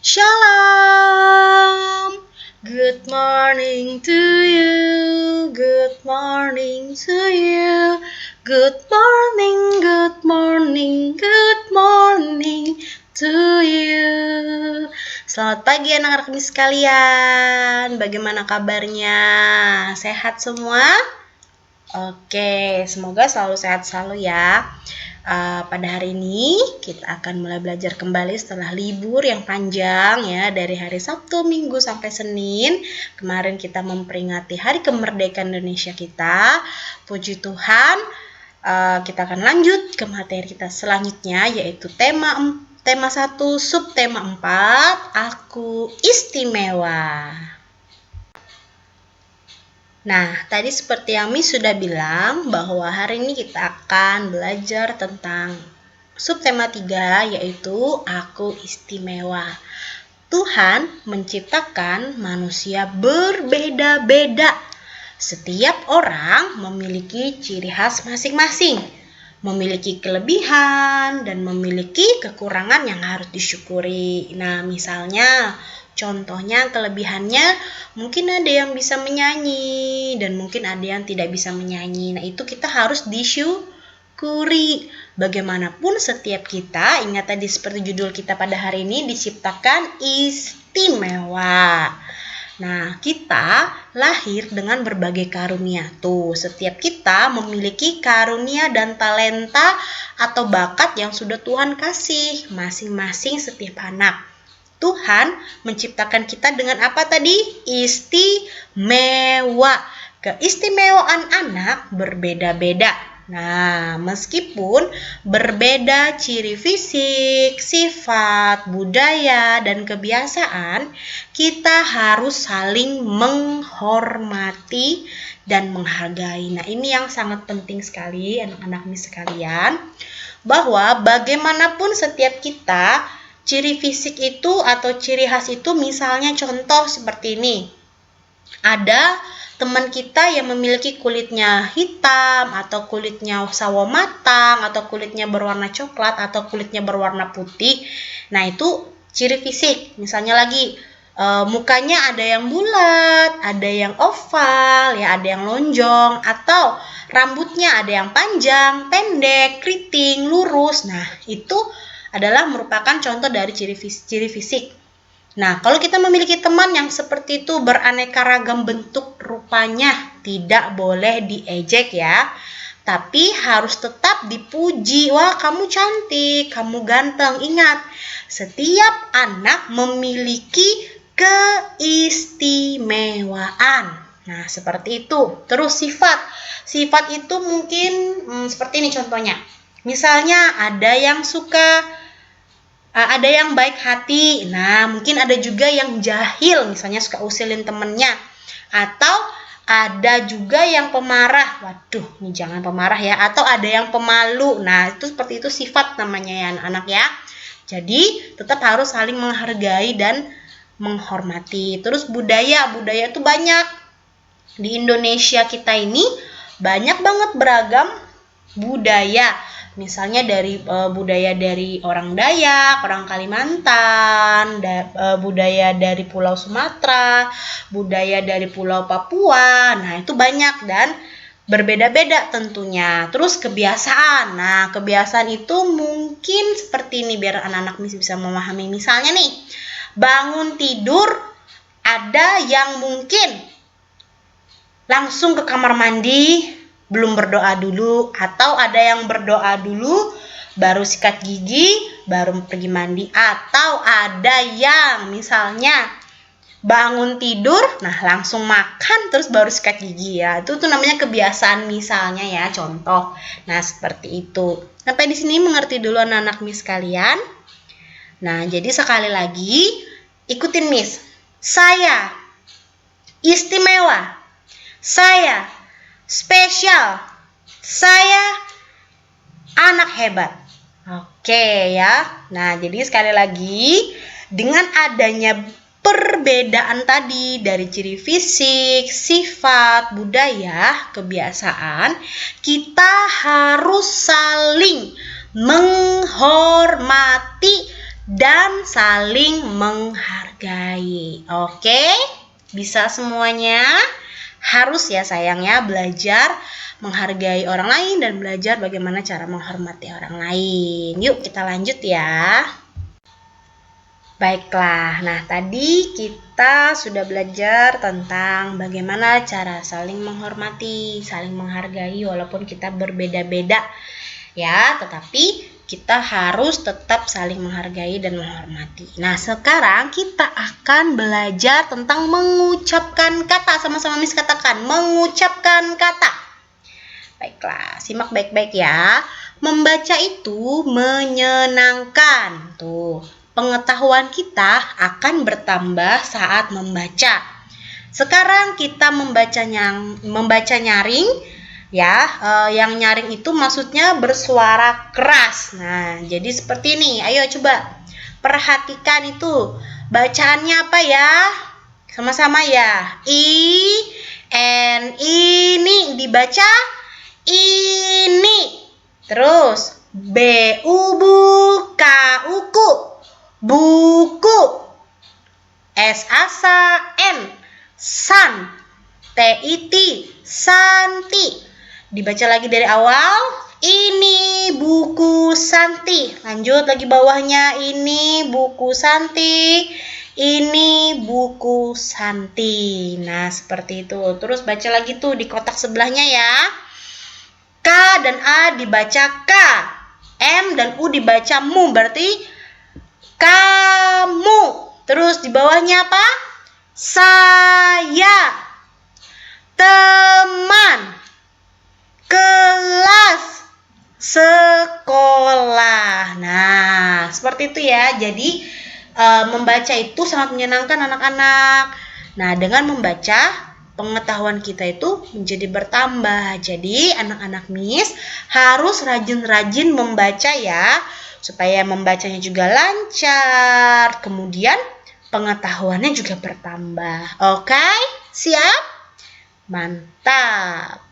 Shalom. Good morning to you. Good morning to you. Good morning, good morning, good morning to you. Selamat pagi anak-anak sekalian. Bagaimana kabarnya? Sehat semua? Oke, semoga selalu sehat selalu ya. Pada hari ini kita akan mulai belajar kembali setelah libur yang panjang ya, dari hari Sabtu, Minggu sampai Senin. Kemarin kita memperingati Hari Kemerdekaan Indonesia kita. Puji Tuhan, kita akan lanjut ke materi kita selanjutnya, yaitu tema 1, subtema 4, Aku Istimewa. Nah, tadi seperti yang Miss sudah bilang bahwa hari ini kita akan belajar tentang subtema 3, yaitu Aku Istimewa. Tuhan menciptakan manusia berbeda-beda. Setiap orang memiliki ciri khas masing-masing, memiliki kelebihan dan memiliki kekurangan yang harus disyukuri. Nah, misalnya contohnya kelebihannya mungkin ada yang bisa menyanyi dan mungkin ada yang tidak bisa menyanyi. Nah, itu kita harus disyukuri. Bagaimanapun setiap kita, ingat tadi seperti judul kita pada hari ini, diciptakan istimewa. Nah, kita lahir dengan berbagai karunia. Tuh, setiap kita memiliki karunia dan talenta atau bakat yang sudah Tuhan kasih masing-masing setiap anak. Tuhan menciptakan kita dengan apa tadi? Istimewa. Keistimewaan anak berbeda-beda. Nah, meskipun berbeda ciri fisik, sifat, budaya, dan kebiasaan, kita harus saling menghormati dan menghargai. Nah, ini yang sangat penting sekali anak-anak Miss sekalian, bahwa bagaimanapun setiap kita, ciri fisik itu atau ciri khas itu, misalnya contoh seperti ini. Ada teman kita yang memiliki kulitnya hitam atau kulitnya sawo matang atau kulitnya berwarna coklat atau kulitnya berwarna putih. Nah, itu ciri fisik. Misalnya lagi mukanya ada yang bulat, ada yang oval, ya ada yang lonjong, atau rambutnya ada yang panjang, pendek, keriting, lurus. Nah, itu adalah merupakan contoh dari ciri fisik. Nah, kalau kita memiliki teman yang seperti itu, beraneka ragam bentuk rupanya, tidak boleh diejek ya. Tapi harus tetap dipuji. Wah, kamu cantik, kamu ganteng. Ingat, setiap anak memiliki keistimewaan. Nah, seperti itu. Terus sifat. Sifat itu mungkin seperti ini contohnya. Misalnya ada yang ada yang baik hati. Nah, mungkin ada juga yang jahil, misalnya suka usilin temennya. Atau ada juga yang pemarah. Waduh, ini jangan pemarah ya. Atau ada yang pemalu. Nah, itu seperti itu sifat namanya ya anak-anak ya. Jadi, tetap harus saling menghargai dan menghormati. Terus budaya itu banyak. Di Indonesia kita ini banyak banget beragam budaya. Misalnya dari budaya dari orang Dayak, orang Kalimantan, budaya dari Pulau Sumatera, budaya dari Pulau Papua. Nah, itu banyak dan berbeda-beda tentunya. Terus kebiasaan. Nah, kebiasaan itu mungkin seperti ini biar anak-anak bisa memahami. Misalnya nih, bangun tidur ada yang mungkin langsung ke kamar mandi, belum berdoa dulu, atau ada yang berdoa dulu baru sikat gigi baru pergi mandi, atau ada yang misalnya bangun tidur nah langsung makan terus baru sikat gigi ya. Itu tuh namanya kebiasaan misalnya ya, contoh. Nah, seperti itu. Sampai di sini mengerti dulu anak-anak Miss kalian. Nah, jadi sekali lagi ikutin Miss. Saya istimewa. Saya spesial. Saya anak hebat. Oke ya. Nah, jadi sekali lagi, dengan adanya perbedaan tadi dari ciri fisik, sifat, budaya, kebiasaan, kita harus saling menghormati dan saling menghargai. Oke? Bisa semuanya? Harus ya sayangnya belajar menghargai orang lain dan belajar bagaimana cara menghormati orang lain. Yuk kita lanjut ya. Baiklah, nah tadi kita sudah belajar tentang bagaimana cara saling menghormati, saling menghargai walaupun kita berbeda-beda ya, tetapi kita harus tetap saling menghargai dan menghormati. Nah, sekarang kita akan belajar tentang mengucapkan kata. Sama-sama Miss katakan, mengucapkan kata. Baiklah, simak baik-baik ya. Membaca itu menyenangkan. Tuh, pengetahuan kita akan bertambah saat membaca. Sekarang kita membaca nyaring ya, yang nyaring itu maksudnya bersuara keras. Nah, jadi seperti ini. Ayo coba perhatikan itu. Bacaannya apa ya? Sama-sama ya. Ini dibaca ini. Terus buku. Buku. SAN. San. TIT. Santi. Dibaca lagi dari awal. Ini buku Santi. Lanjut lagi bawahnya. Ini buku Santi. Ini buku Santi. Nah, seperti itu. Terus baca lagi tuh di kotak sebelahnya ya. K dan A dibaca K. M dan U dibaca mu. Berarti kamu. Terus di bawahnya apa? Saya. Teman. Kelas. Sekolah. Nah, seperti itu ya. Jadi membaca itu sangat menyenangkan anak-anak. Nah, dengan membaca pengetahuan kita itu menjadi bertambah. Jadi anak-anak Miss harus rajin-rajin membaca ya, supaya membacanya juga lancar. Kemudian pengetahuannya juga bertambah. Oke? Siap? Mantap.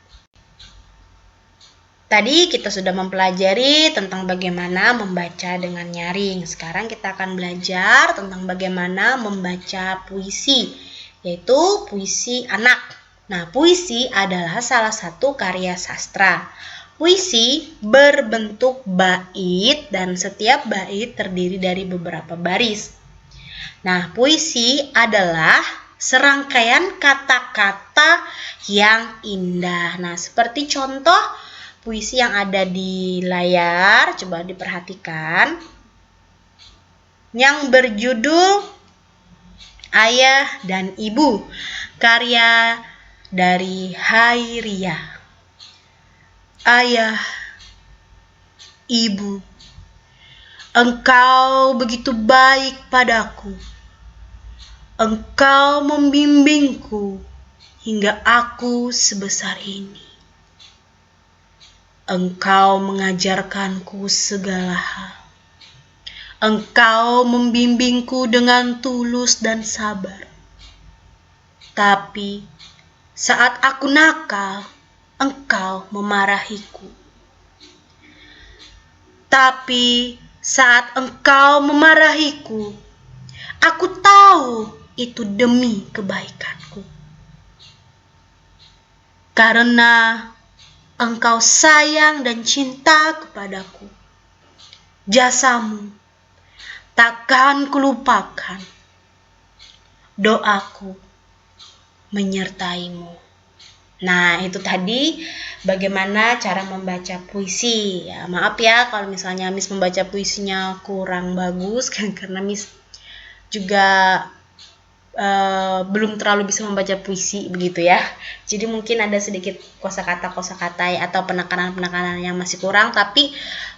Tadi kita sudah mempelajari tentang bagaimana membaca dengan nyaring. Sekarang kita akan belajar tentang bagaimana membaca puisi, yaitu puisi anak. Nah, puisi adalah salah satu karya sastra. Puisi berbentuk bait dan setiap bait terdiri dari beberapa baris. Nah, puisi adalah serangkaian kata-kata yang indah. Nah, seperti contoh puisi yang ada di layar, coba diperhatikan. Yang berjudul Ayah dan Ibu, karya dari Hairiyah. Ayah, Ibu, engkau begitu baik padaku. Engkau membimbingku hingga aku sebesar ini. Engkau mengajarkanku segala hal. Engkau membimbingku dengan tulus dan sabar. Tapi saat aku nakal, engkau memarahiku. Tapi saat engkau memarahiku, aku tahu itu demi kebaikanku. Karena engkau sayang dan cinta kepadaku. Jasamu takkan kulupakan. Doaku menyertaimu. Nah, itu tadi bagaimana cara membaca puisi. Ya, maaf ya kalau misalnya Miss membaca puisinya kurang bagus karena Miss juga belum terlalu bisa membaca puisi begitu ya. Jadi mungkin ada sedikit kosakata atau penekanan yang masih kurang, tapi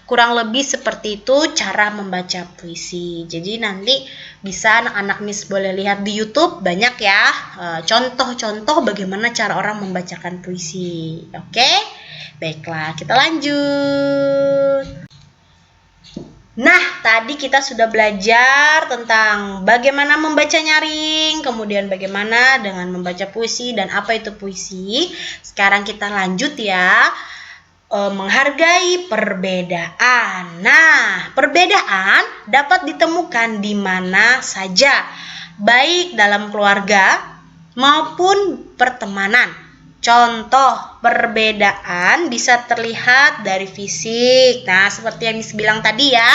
kurang lebih seperti itu cara membaca puisi. Jadi nanti bisa anak-anak Miss boleh lihat di YouTube banyak ya contoh-contoh bagaimana cara orang membacakan puisi. Oke? Baiklah, kita lanjut. Nah, tadi kita sudah belajar tentang bagaimana membaca nyaring, kemudian bagaimana dengan membaca puisi dan apa itu puisi. Sekarang kita lanjut ya. menghargai perbedaan. Nah, perbedaan dapat ditemukan di mana saja, baik dalam keluarga maupun pertemanan. Contoh perbedaan bisa terlihat dari fisik. Nah, seperti yang Miss bilang tadi ya.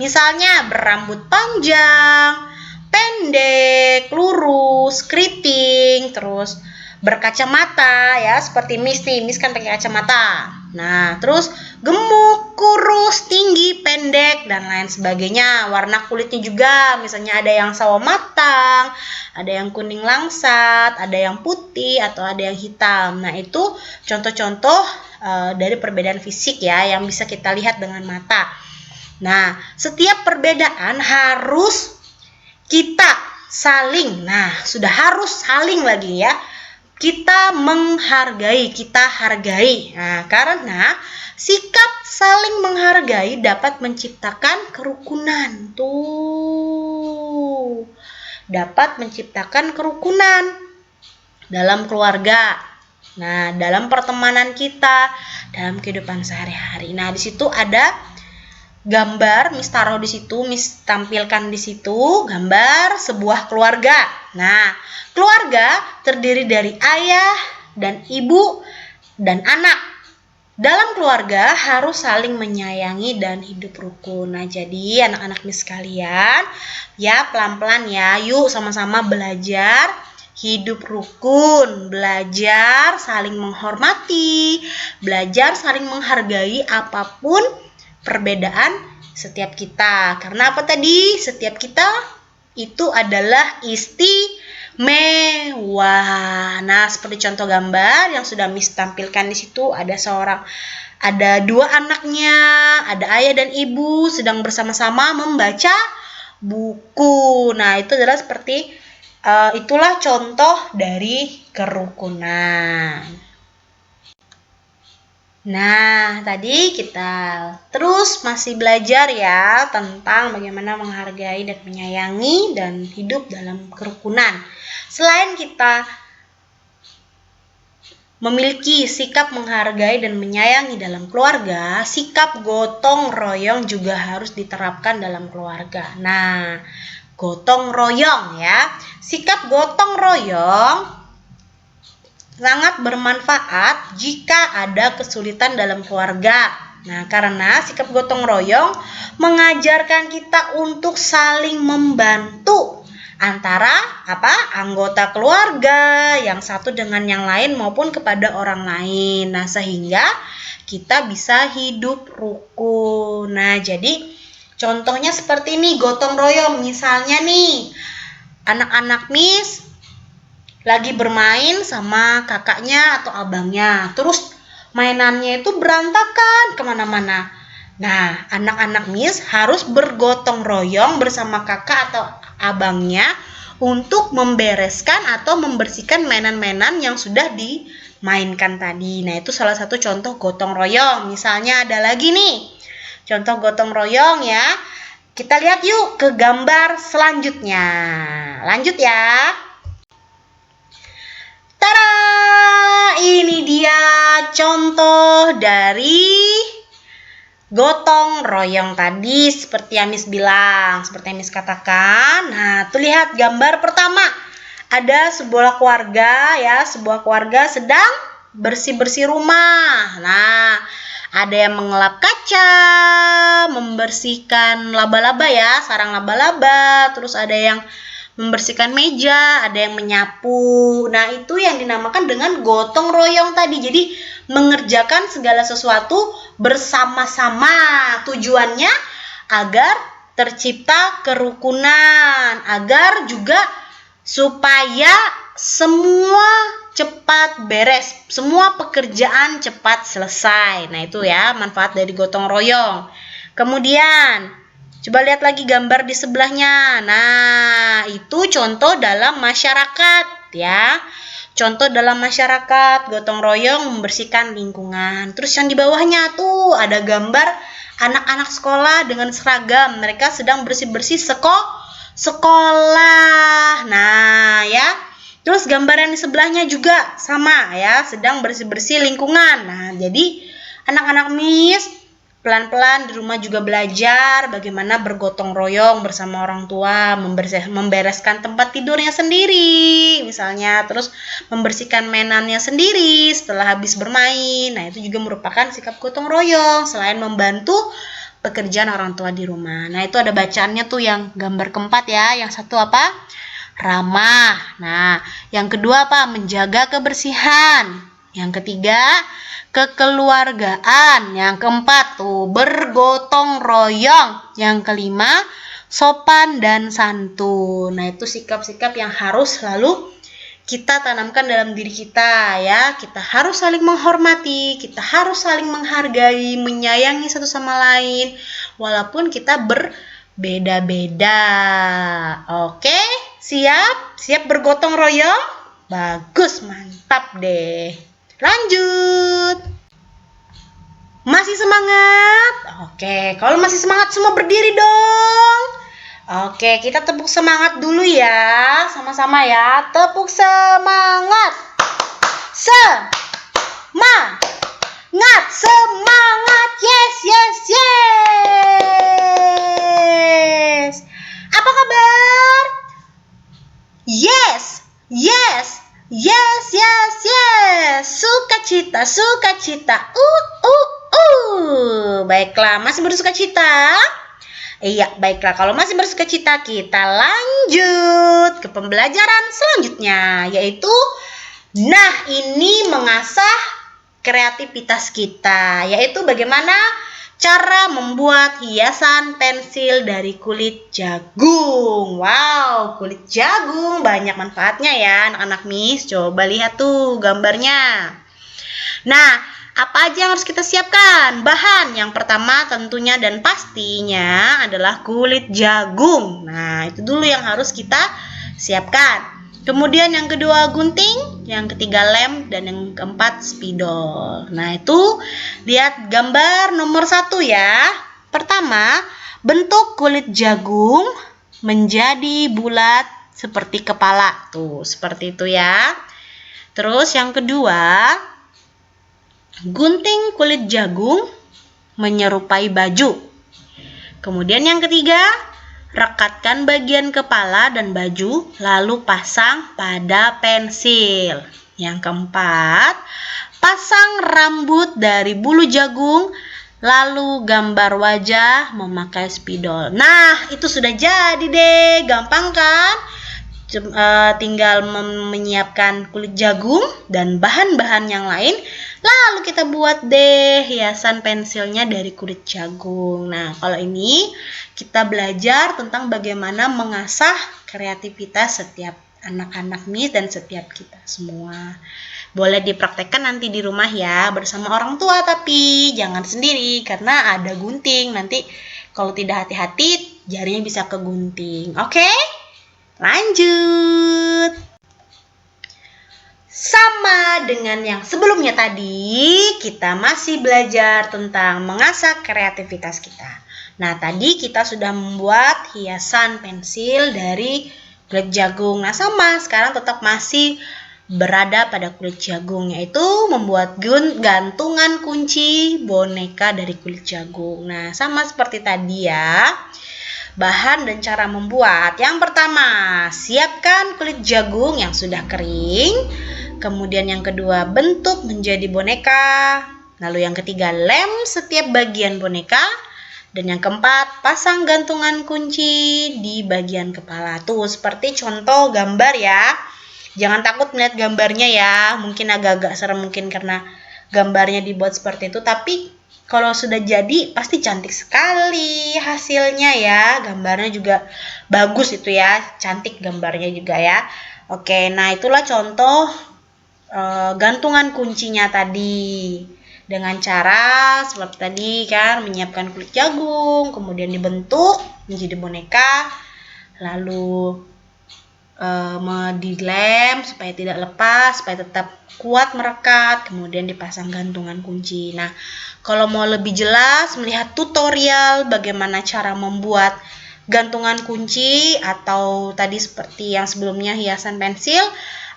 Misalnya berambut panjang, pendek, lurus, keriting, terus berkacamata ya, seperti Miss nih. Miss kan pakai kacamata. Nah, terus gemuk, kurus, tinggi, pendek, dan lain sebagainya. Warna kulitnya juga, misalnya ada yang sawo matang, ada yang kuning langsat, ada yang putih, atau ada yang hitam. Nah, itu contoh-contoh dari perbedaan fisik ya, yang bisa kita lihat dengan mata. Nah, setiap perbedaan harus kita saling, nah sudah harus saling lagi ya, kita menghargai, kita hargai. Nah, karena sikap saling menghargai dapat menciptakan kerukunan. Tuh, dapat menciptakan kerukunan dalam keluarga. Nah, dalam pertemanan kita, dalam kehidupan sehari-hari. Nah, di situ ada gambar, Miss taruh di situ, Miss tampilkan di situ gambar sebuah keluarga. Nah, keluarga terdiri dari ayah dan ibu dan anak. Dalam keluarga harus saling menyayangi dan hidup rukun. Nah, jadi anak-anak Miss sekalian, ya pelan-pelan ya, yuk sama-sama belajar hidup rukun, belajar saling menghormati, belajar saling menghargai apapun perbedaan setiap kita. Karena apa tadi? Setiap kita itu adalah istimewa. Nah, seperti contoh gambar yang sudah Miss tampilkan di situ, ada dua anaknya, ada ayah dan ibu sedang bersama-sama membaca buku. Nah, itu adalah seperti itulah contoh dari kerukunan. Nah, tadi kita terus masih belajar ya tentang bagaimana menghargai dan menyayangi dan hidup dalam kerukunan. Selain kita memiliki sikap menghargai dan menyayangi dalam keluarga, sikap gotong royong juga harus diterapkan dalam keluarga. Nah, gotong royong ya. Sikap gotong royong sangat bermanfaat jika ada kesulitan dalam keluarga. Nah, karena sikap gotong royong mengajarkan kita untuk saling membantu antara anggota keluarga yang satu dengan yang lain maupun kepada orang lain. Nah, sehingga kita bisa hidup rukun. Nah, jadi contohnya seperti ini gotong royong. Misalnya nih, anak-anak Miss lagi bermain sama kakaknya atau abangnya, terus mainannya itu berantakan kemana-mana. Nah, anak-anak Miss harus bergotong royong bersama kakak atau abangnya untuk membereskan atau membersihkan mainan-mainan yang sudah dimainkan tadi. Nah, itu salah satu contoh gotong royong. Misalnya ada lagi nih contoh gotong royong ya. Kita lihat yuk ke gambar selanjutnya. Lanjut ya. Tada! Ini dia contoh dari gotong royong tadi seperti yang Miss bilang, seperti yang Miss katakan. Nah, tuh lihat gambar pertama. Ada sebuah keluarga ya, sebuah keluarga sedang bersih-bersih rumah. Nah, ada yang mengelap kaca, membersihkan laba-laba ya, sarang laba-laba, terus ada yang membersihkan meja, ada yang menyapu. Nah, itu yang dinamakan dengan gotong royong tadi. Jadi, mengerjakan segala sesuatu bersama-sama. Tujuannya agar tercipta kerukunan, agar juga supaya semua cepat beres, semua pekerjaan cepat selesai. Nah, itu ya manfaat dari gotong royong. Kemudian coba lihat lagi gambar di sebelahnya. Nah, itu contoh dalam masyarakat ya. Contoh dalam masyarakat, gotong royong membersihkan lingkungan. Terus yang di bawahnya tuh ada gambar anak-anak sekolah dengan seragam. Mereka sedang bersih-bersih sekolah. Nah, ya. Terus gambar yang di sebelahnya juga sama ya, sedang bersih-bersih lingkungan. Nah, jadi Anak-anak Miss pelan-pelan di rumah juga belajar bagaimana bergotong royong bersama orang tua, membereskan tempat tidurnya sendiri, misalnya, terus membersihkan mainannya sendiri setelah habis bermain. Nah, itu juga merupakan sikap gotong royong selain membantu pekerjaan orang tua di rumah. Nah, itu ada bacaannya tuh yang gambar keempat ya. Yang satu apa? Ramah. Nah, yang kedua apa? Menjaga kebersihan. Yang ketiga, kekeluargaan. Yang keempat tuh bergotong royong. Yang kelima, sopan dan santun. Nah, itu sikap-sikap yang harus selalu kita tanamkan dalam diri kita ya. Kita harus saling menghormati, kita harus saling menghargai, menyayangi satu sama lain walaupun kita berbeda-beda. Oke, siap? Siap bergotong royong? Bagus, mantap deh. Lanjut. Masih semangat? Oke, kalau masih semangat semua berdiri dong. Oke, kita tepuk semangat dulu ya. Sama-sama ya. Tepuk semangat. Semangat. Yes, yes, yes. Apa kabar? Yes, yes, yes, yes, yes. Sukacita. Baiklah, masih bersukacita? Iya, baiklah. Kalau masih bersukacita, kita lanjut ke pembelajaran selanjutnya, yaitu ini mengasah kreativitas kita, yaitu bagaimana cara membuat hiasan pensil dari kulit jagung. Wow, kulit jagung banyak manfaatnya ya anak-anak Miss. Coba lihat tuh gambarnya. Nah, apa aja yang harus kita siapkan? Bahan yang pertama tentunya dan pastinya adalah kulit jagung. Nah, itu dulu yang harus kita siapkan. Kemudian yang kedua gunting, yang ketiga lem, dan yang keempat spidol. Nah, itu lihat gambar nomor 1 ya. Pertama, bentuk kulit jagung menjadi bulat seperti kepala. Tuh, seperti itu ya. Terus yang kedua, gunting kulit jagung menyerupai baju. Kemudian yang ketiga, rekatkan bagian kepala dan baju lalu pasang pada pensil. Yang keempat, pasang rambut dari bulu jagung lalu gambar wajah memakai spidol. Nah, itu sudah jadi deh, gampang kan? Tinggal menyiapkan kulit jagung dan bahan-bahan yang lain, lalu kita buat deh hiasan pensilnya dari kulit jagung. Nah, kalau ini kita belajar tentang bagaimana mengasah kreativitas setiap anak-anak Miss dan setiap kita semua. Boleh dipraktekkan nanti di rumah ya, bersama orang tua, tapi jangan sendiri karena ada gunting. Nanti kalau tidak hati-hati jarinya bisa kegunting. Oke? Lanjut. Sama dengan yang sebelumnya tadi, kita masih belajar tentang mengasah kreativitas kita. Nah, tadi kita sudah membuat hiasan pensil dari kulit jagung. Nah, sama, sekarang tetap masih berada pada kulit jagung, yaitu membuat gantungan kunci boneka dari kulit jagung. Nah, sama seperti tadi ya. Bahan dan cara membuat. Yang pertama, siapkan kulit jagung yang sudah kering. Kemudian yang kedua, bentuk menjadi boneka. Lalu yang ketiga, lem setiap bagian boneka. Dan yang keempat, pasang gantungan kunci di bagian kepala. Tuh, seperti contoh gambar ya. Jangan takut melihat gambarnya ya. Mungkin agak-agak serem mungkin karena gambarnya dibuat seperti itu. Tapi kalau sudah jadi pasti cantik sekali hasilnya ya. Gambarnya juga bagus itu ya. Cantik gambarnya juga ya. Oke, nah itulah contoh gantungan kuncinya tadi. Dengan cara seperti tadi kan, menyiapkan kulit jagung, kemudian dibentuk menjadi boneka, lalu dilem supaya tidak lepas, supaya tetap kuat merekat, kemudian dipasang gantungan kunci. Nah, kalau mau lebih jelas melihat tutorial bagaimana cara membuat gantungan kunci atau tadi seperti yang sebelumnya hiasan pensil,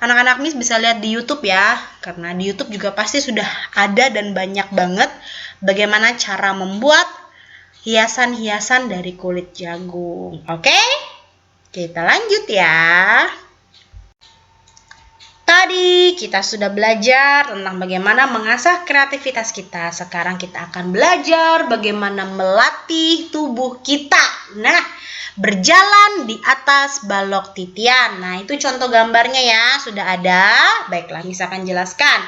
anak-anak Miss bisa lihat di YouTube ya, karena di YouTube juga pasti sudah ada dan banyak banget bagaimana cara membuat hiasan-hiasan dari kulit jagung. Oke? Kita lanjut ya. Tadi kita sudah belajar tentang bagaimana mengasah kreativitas kita. Sekarang kita akan belajar bagaimana melatih tubuh kita. Nah, berjalan di atas balok titian. Nah, itu contoh gambarnya ya. Sudah ada. Baiklah, misalkan jelaskan.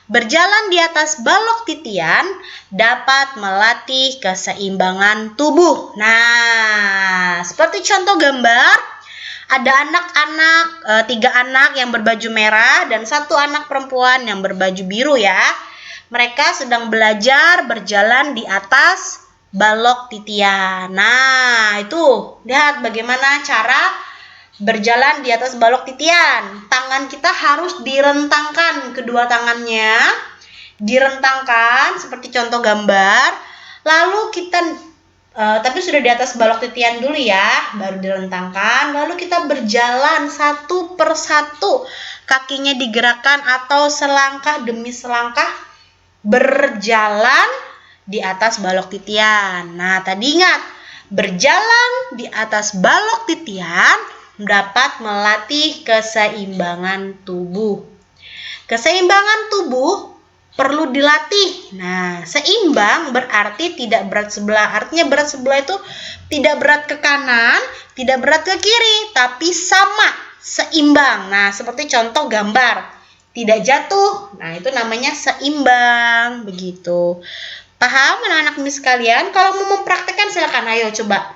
Berjalan di atas balok titian dapat melatih keseimbangan tubuh. Nah, seperti contoh gambar. Ada anak-anak, 3 anak yang berbaju merah dan 1 anak perempuan yang berbaju biru ya. Mereka sedang belajar berjalan di atas balok titian. Nah, itu lihat bagaimana cara berjalan di atas balok titian. Tangan kita harus direntangkan, kedua tangannya direntangkan seperti contoh gambar. Lalu kita tapi sudah di atas balok titian dulu ya, baru direntangkan. Lalu kita berjalan satu persatu, kakinya digerakkan atau selangkah demi selangkah berjalan di atas balok titian. Nah, tadi ingat, berjalan di atas balok titian dapat melatih keseimbangan tubuh. Keseimbangan tubuh perlu dilatih. Nah, seimbang berarti tidak berat sebelah. Artinya berat sebelah itu tidak berat ke kanan, tidak berat ke kiri, tapi sama, seimbang. Nah, seperti contoh gambar. Tidak jatuh. Nah, itu namanya seimbang. Begitu. Paham anak-anak Miss sekalian? Kalau mau mempraktekkan silakan. Ayo coba.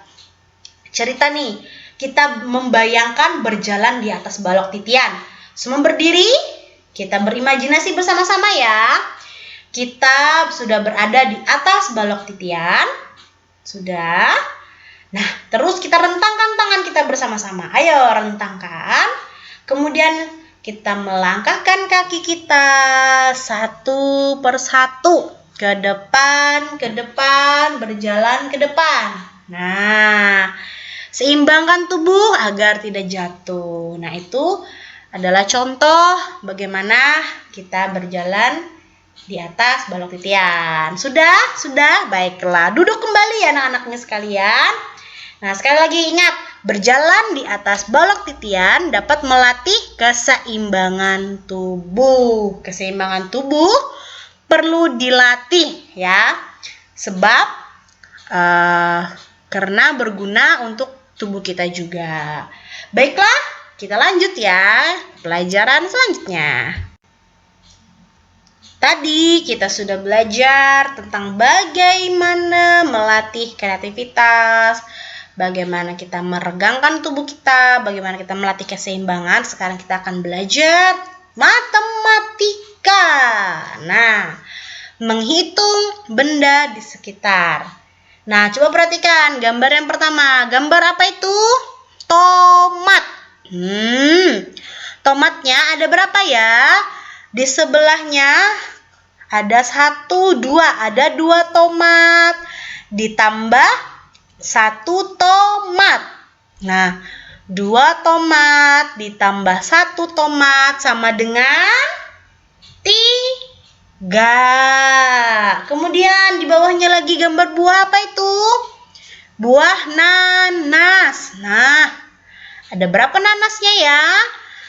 Cerita nih. Kita membayangkan berjalan di atas balok titian. Semua berdiri. Kita berimajinasi bersama-sama ya. Kita sudah berada di atas balok titian. Sudah. Nah, terus kita rentangkan tangan kita bersama-sama. Ayo rentangkan. Kemudian kita melangkahkan kaki kita satu persatu. Ke depan, berjalan ke depan. Nah, seimbangkan tubuh agar tidak jatuh. Nah, itu adalah contoh bagaimana kita berjalan di atas balok titian. Sudah? Baiklah. Duduk kembali ya anak-anaknya sekalian. Nah, sekali lagi ingat, berjalan di atas balok titian dapat melatih keseimbangan tubuh. Keseimbangan tubuh perlu dilatih ya. Sebab karena berguna untuk tubuh kita juga. Baiklah. Kita lanjut ya, pelajaran selanjutnya. Tadi kita sudah belajar tentang bagaimana melatih kreativitas, bagaimana kita meregangkan tubuh kita, bagaimana kita melatih keseimbangan. Sekarang kita akan belajar matematika. Nah, menghitung benda di sekitar. Nah, coba perhatikan gambar yang pertama. Gambar apa itu? Tomat. Tomatnya ada berapa ya? Di sebelahnya ada 1, 2. Ada 2 tomat. Ditambah 1 tomat. Nah, 2 tomat ditambah 1 tomat sama dengan 3. Kemudian di bawahnya lagi gambar buah apa itu? Buah nanas. Nah, ada berapa nanasnya ya?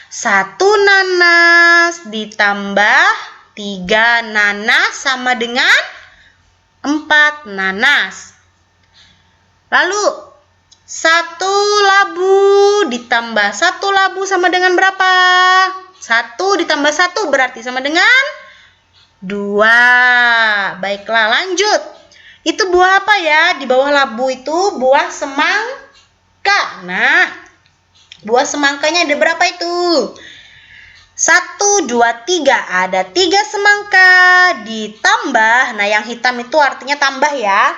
1 nanas ditambah 3 nanas sama dengan 4 nanas. Lalu 1 labu ditambah 1 labu sama dengan berapa? 1 ditambah 1 berarti sama dengan 2. Baiklah, lanjut. Itu buah apa ya? Di bawah labu itu buah semangka. Nah, buah semangkanya ada berapa itu? 1, 2, 3. Ada 3 semangka ditambah. Nah, yang hitam itu artinya tambah ya.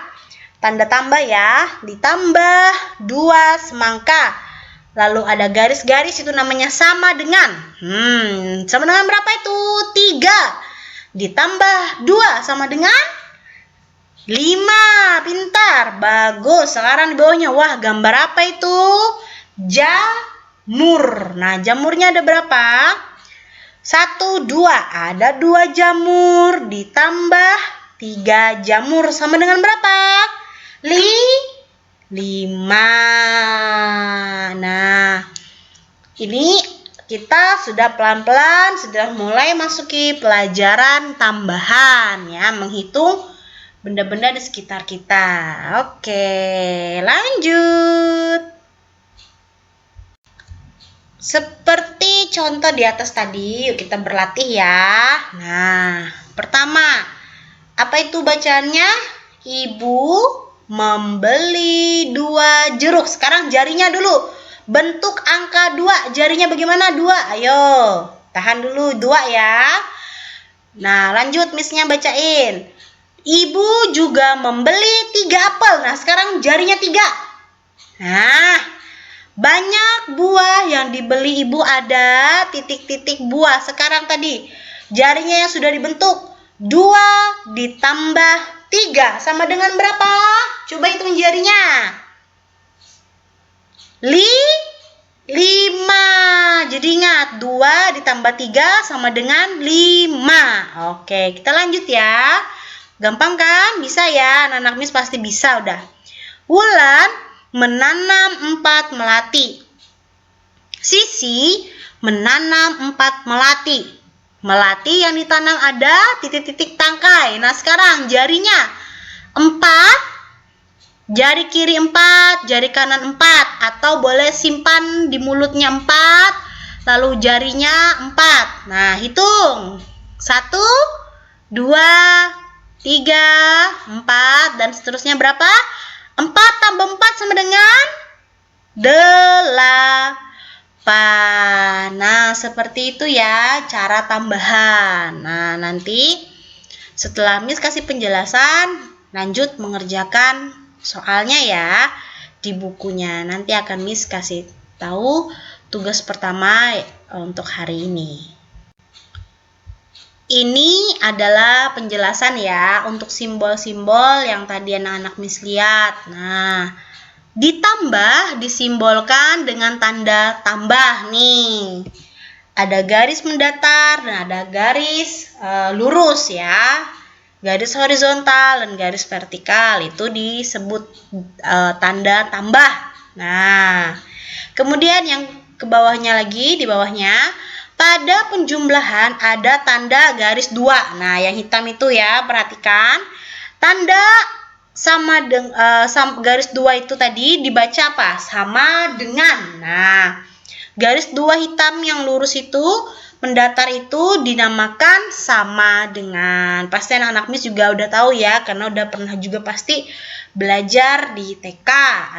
Tanda tambah ya. Ditambah 2 semangka. Lalu ada garis-garis itu namanya sama dengan. Sama dengan berapa itu? 3. Ditambah 2 sama dengan 5. Pintar. Bagus. Sekarang di bawahnya. Wah, gambar apa itu? Jamur. Nah, jamurnya ada berapa? 1, 2. Ada 2 jamur ditambah 3 jamur sama dengan berapa? 5. Nah, ini kita sudah pelan-pelan sudah mulai masuki pelajaran tambahan ya, menghitung benda-benda di sekitar kita. Oke, lanjut. Seperti contoh di atas tadi, yuk kita berlatih ya. Nah, pertama, apa itu bacaannya? Ibu membeli 2 jeruk. Sekarang jarinya dulu. Bentuk angka 2. Jarinya bagaimana? 2. Ayo, tahan dulu 2 ya. Nah, lanjut Miss-nya bacain. Ibu juga membeli 3 apel. Nah, sekarang jarinya 3. Nah, banyak buah yang dibeli ibu, ada titik-titik buah. Sekarang tadi jarinya yang sudah dibentuk 2 ditambah 3 sama dengan berapa? Coba hitung jarinya. 5. Jadi ingat, 2 ditambah 3 sama dengan 5. Oke, kita lanjut ya. Gampang kan? Bisa ya? Anak-anak Miss pasti bisa udah. Wulan menanam 4 melati. Sisi menanam 4 melati. Melati yang ditanam ada titik-titik tangkai. Nah, sekarang jarinya 4. Jari kiri 4, jari kanan 4, atau boleh simpan di mulutnya 4, lalu jarinya 4. Nah, hitung. 1, 2, 3, 4, dan seterusnya berapa? 4 tambah 4 sama dengan 8. Nah, seperti itu ya cara tambahan. Nah, nanti setelah Miss kasih penjelasan, lanjut mengerjakan soalnya ya di bukunya. Nanti akan Miss kasih tahu tugas pertama untuk hari ini. Ini adalah penjelasan ya untuk simbol-simbol yang tadi anak-anak Miss lihat. Nah, ditambah disimbolkan dengan tanda tambah nih. Ada garis mendatar dan ada garis lurus ya. Garis horizontal dan garis vertikal itu disebut tanda tambah. Nah, kemudian yang ke bawahnya lagi, di bawahnya pada penjumlahan ada tanda garis 2. Nah, yang hitam itu ya, perhatikan. Tanda sama garis 2 itu tadi dibaca apa? Sama dengan. Nah, garis 2 hitam yang lurus itu mendatar itu dinamakan sama dengan. Pasti anak-anak Miss juga udah tahu ya, karena udah pernah juga pasti belajar di TK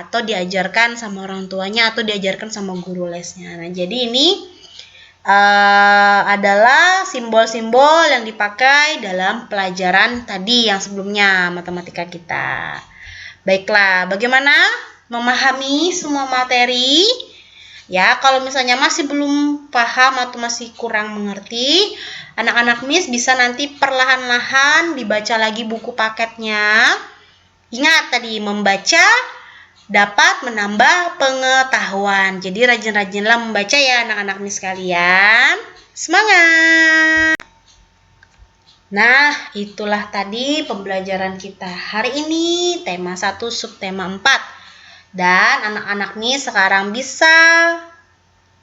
atau diajarkan sama orang tuanya atau diajarkan sama guru lesnya. Nah, jadi ini adalah simbol-simbol yang dipakai dalam pelajaran tadi yang sebelumnya matematika kita. Baiklah, bagaimana memahami semua materi? Ya, kalau misalnya masih belum paham atau masih kurang mengerti, anak-anak Miss bisa nanti perlahan-lahan dibaca lagi buku paketnya. Ingat tadi, membaca dapat menambah pengetahuan. Jadi rajin-rajinlah membaca ya anak-anak Miss sekalian. Semangat! Nah, itulah tadi pembelajaran kita hari ini, tema 1 subtema 4. Dan anak-anak nih sekarang bisa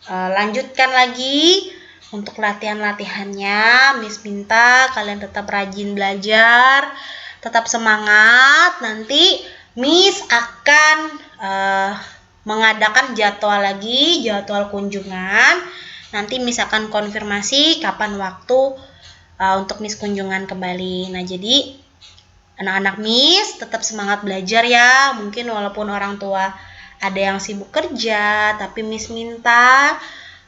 lanjutkan lagi untuk latihan-latihannya. Miss minta kalian tetap rajin belajar, tetap semangat. Nanti Miss akan mengadakan jadwal lagi, jadwal kunjungan. Nanti Miss akan konfirmasi kapan waktu untuk Miss kunjungan kembali. Nah, jadi anak-anak Miss tetap semangat belajar ya. Mungkin walaupun orang tua ada yang sibuk kerja, tapi Miss minta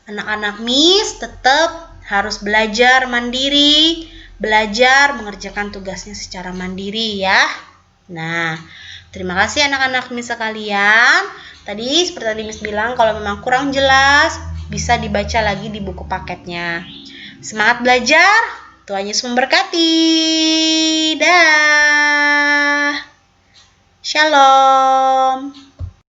anak-anak Miss tetap harus belajar mandiri, belajar mengerjakan tugasnya secara mandiri ya. Nah, terima kasih anak-anak Miss sekalian. Tadi seperti tadi Miss bilang, kalau memang kurang jelas bisa dibaca lagi di buku paketnya. Semangat belajar. Tuhan Yesus memberkati. Dah. Shalom.